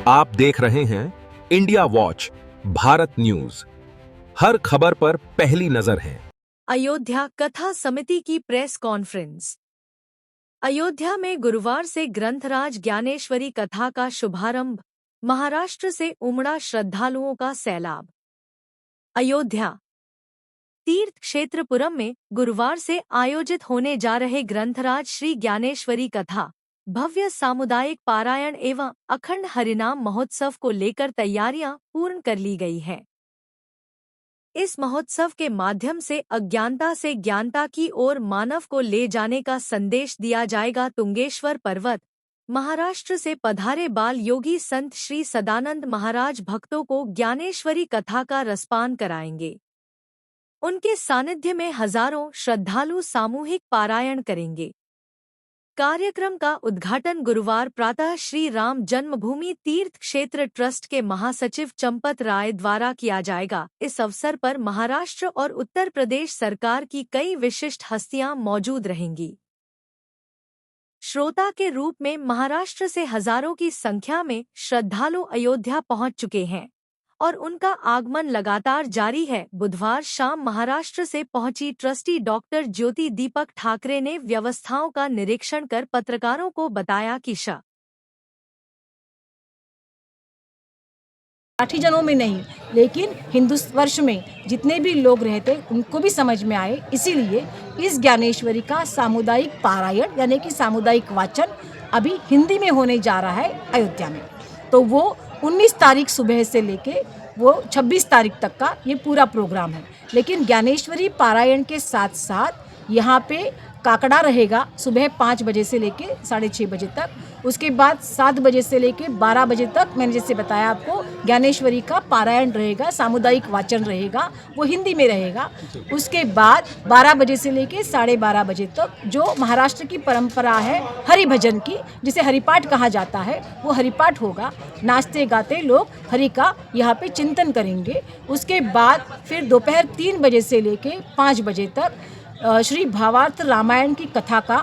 आप देख रहे हैं इंडिया वॉच भारत न्यूज। हर खबर पर पहली नजर है। अयोध्या कथा समिति की प्रेस कॉन्फ्रेंस। अयोध्या में गुरुवार से ग्रंथराज ज्ञानेश्वरी कथा का शुभारंभ। महाराष्ट्र से उमड़ा श्रद्धालुओं का सैलाब। अयोध्या तीर्थ क्षेत्रपुरम में गुरुवार से आयोजित होने जा रहे ग्रंथराज श्री ज्ञानेश्वरी कथा भव्य सामुदायिक पारायण एवं अखंड हरिनाम महोत्सव को लेकर तैयारियां पूर्ण कर ली गई हैं। इस महोत्सव के माध्यम से अज्ञानता से ज्ञानता की ओर मानव को ले जाने का संदेश दिया जाएगा। तुंगेश्वर पर्वत महाराष्ट्र से पधारे बाल योगी संत श्री सदानंद महाराज भक्तों को ज्ञानेश्वरी कथा का रसपान कराएंगे। उनके सानिध्य में हजारों श्रद्धालु सामूहिक पारायण करेंगे। कार्यक्रम का उद्घाटन गुरुवार प्रातः श्री राम जन्मभूमि तीर्थ क्षेत्र ट्रस्ट के महासचिव चंपत राय द्वारा किया जाएगा। इस अवसर पर महाराष्ट्र और उत्तर प्रदेश सरकार की कई विशिष्ट हस्तियां मौजूद रहेंगी। श्रोता के रूप में महाराष्ट्र से हजारों की संख्या में श्रद्धालु अयोध्या पहुंच चुके हैं और उनका आगमन लगातार जारी है। बुधवार शाम महाराष्ट्र से पहुंची ट्रस्टी डॉक्टर ज्योति दीपक ठाकरे ने व्यवस्थाओं का निरीक्षण कर पत्रकारों को बताया कि 60 जनों में नहीं, लेकिन हिंदू वर्ष में जितने भी लोग रहते उनको भी समझ में आए, इसीलिए इस ज्ञानेश्वरी का सामुदायिक पारायण यानी कि सामुदायिक वाचन अभी हिंदी में होने जा रहा है अयोध्या में। तो वो 19 तारीख सुबह से लेके वो 26 तारीख तक का ये पूरा प्रोग्राम है। लेकिन ज्ञानेश्वरी पारायण के साथ साथ यहाँ पे काकड़ा रहेगा सुबह 5 बजे से लेके 6:30 बजे तक। उसके बाद 7 बजे से लेके 12 बजे तक मैंने जैसे बताया आपको ज्ञानेश्वरी का पारायण रहेगा, सामुदायिक वाचन रहेगा, वो हिंदी में रहेगा। उसके बाद 12 बजे से लेके 12:30 बजे तक जो महाराष्ट्र की परंपरा है हरि भजन की, जिसे हरिपाठ कहा जाता है, वो हरिपाठ होगा। नाचते गाते लोग हरि का यहाँ पे चिंतन करेंगे। उसके बाद फिर दोपहर 3 बजे से लेके 5 बजे तक श्री भावार्थ रामायण की कथा का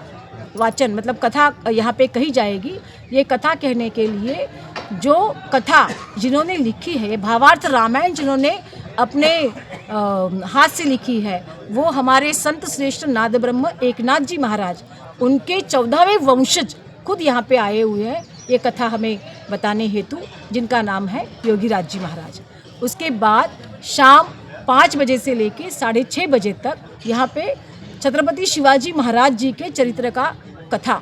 वाचन, मतलब कथा यहाँ पे कही जाएगी। ये कथा कहने के लिए जो कथा जिन्होंने लिखी है, ये भावार्थ रामायण जिन्होंने अपने हाथ से लिखी है, वो हमारे संत श्रेष्ठ नाद ब्रह्म एकनाथ जी महाराज, उनके 14वें वंशज खुद यहाँ पे आए हुए हैं ये कथा हमें बताने हेतु, जिनका नाम है योगी राज जी महाराज। उसके बाद शाम 5 बजे से लेके 6:30 बजे तक यहाँ पे छत्रपति शिवाजी महाराज जी के चरित्र का कथा,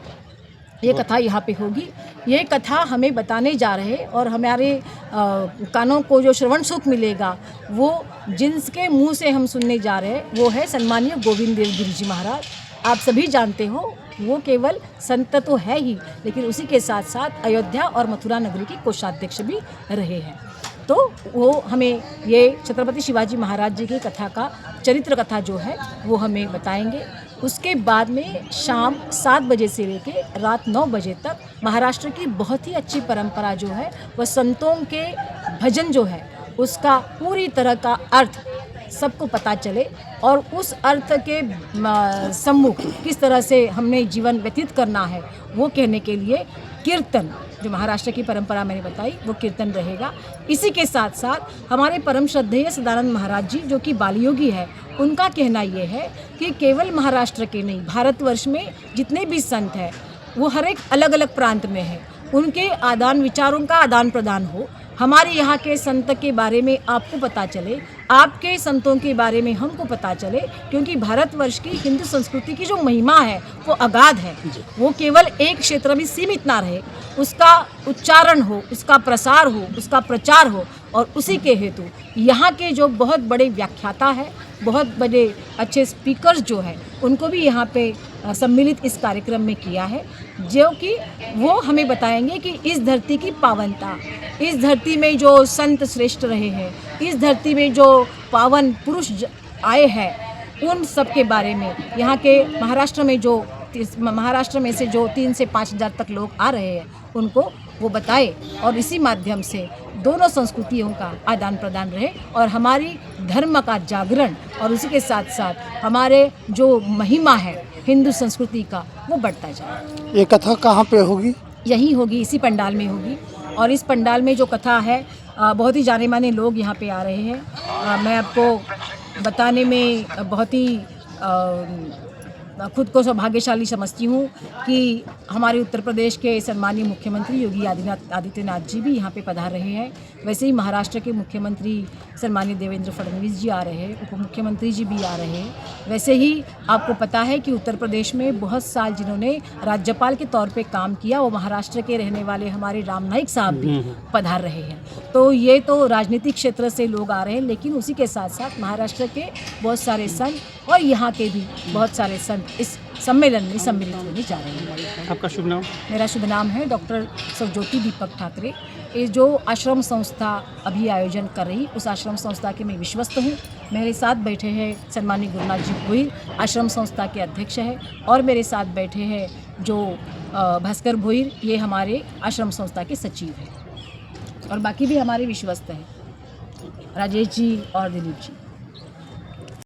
ये कथा यहाँ पे होगी। ये कथा हमें बताने जा रहे और हमारे कानों को जो श्रवण सुख मिलेगा वो जिनके मुंह से हम सुनने जा रहे हैं वो है सन्माननीय गोविंद देव गिरि जी महाराज। आप सभी जानते हो वो केवल संत तो है ही, लेकिन उसी के साथ साथ अयोध्या और मथुरा नगरी के कोषाध्यक्ष भी रहे हैं। तो वो हमें ये छत्रपति शिवाजी महाराज जी की कथा का चरित्र कथा जो है वो हमें बताएंगे। उसके बाद में शाम 7 बजे से लेके रात 9 बजे तक महाराष्ट्र की बहुत ही अच्छी परंपरा जो है वह संतों के भजन जो है उसका पूरी तरह का अर्थ सबको पता चले और उस अर्थ के सम्मुख किस तरह से हमने जीवन व्यतीत करना है वो कहने के लिए कीर्तन, जो महाराष्ट्र की परंपरा मैंने बताई, वो कीर्तन रहेगा। इसी के साथ साथ हमारे परम श्रद्धेय सदानंद महाराज जी जो कि बालयोगी है, उनका कहना ये है कि केवल महाराष्ट्र के नहीं, भारतवर्ष में जितने भी संत हैं वो हर एक अलग अलग प्रांत में है, उनके विचारों का आदान प्रदान हो। हमारे यहाँ के संत के बारे में आपको पता चले, आपके संतों के बारे में हमको पता चले, क्योंकि भारतवर्ष की हिंदू संस्कृति की जो महिमा है वो अगाध है। वो केवल एक क्षेत्र में सीमित ना रहे, उसका उच्चारण हो, उसका प्रसार हो, उसका प्रचार हो। और उसी के हेतु यहाँ के जो बहुत बड़े व्याख्याता है, बहुत बड़े अच्छे स्पीकर्स जो हैं, उनको भी यहाँ पे सम्मिलित इस कार्यक्रम में किया है, जो कि वो हमें बताएंगे कि इस धरती की पावनता, इस धरती में जो संत श्रेष्ठ रहे हैं, इस धरती में जो पावन पुरुष आए हैं, उन सब के बारे में यहाँ के महाराष्ट्र में से जो 3 से 5 हज़ार तक लोग आ रहे हैं उनको वो बताए और इसी माध्यम से दोनों संस्कृतियों का आदान प्रदान रहे और हमारी धर्म का जागरण और उसी के साथ साथ हमारे जो महिमा है हिंदू संस्कृति का वो बढ़ता जाए। ये कथा कहाँ पे होगी? यही होगी, इसी पंडाल में होगी। और इस पंडाल में जो कथा है बहुत ही जाने माने लोग यहाँ पे आ रहे हैं। मैं आपको बताने में बहुत ही खुद को सौभाग्यशाली समझती हूँ कि हमारे उत्तर प्रदेश के सम्मानीय मुख्यमंत्री योगी आदित्यनाथ जी भी यहाँ पे पधार रहे हैं। वैसे ही महाराष्ट्र के मुख्यमंत्री सम्मानीय देवेंद्र फडणवीस जी आ रहे हैं, उप मुख्यमंत्री जी भी आ रहे हैं। वैसे ही आपको पता है कि उत्तर प्रदेश में बहुत साल जिन्होंने राज्यपाल के तौर पे काम किया वो महाराष्ट्र के रहने वाले हमारे राम नाईक साहब भी पधार रहे हैं। तो ये तो राजनीतिक क्षेत्र से लोग आ रहे हैं, लेकिन उसी के साथ साथ महाराष्ट्र के बहुत सारे संत और यहाँ के भी बहुत सारे संत इस सम्मेलन में सम्मिलित होने जा रहे हैं। आपका शुभ नाम? मेरा शुभ नाम है डॉक्टर सवज्योति दीपक ठाकरे। ये जो आश्रम संस्था अभी आयोजन कर रही, उस आश्रम संस्था के मैं विश्वस्त हूँ। मेरे साथ बैठे हैं सम्मानीय गुरुनाथ जी भोईर, आश्रम संस्था के अध्यक्ष हैं, और मेरे साथ बैठे हैं जो भास्कर भोईर, ये हमारे आश्रम संस्था के सचिव हैं, और बाकी भी हमारे विश्वस्त हैं, राजेश जी और दिलीप जी।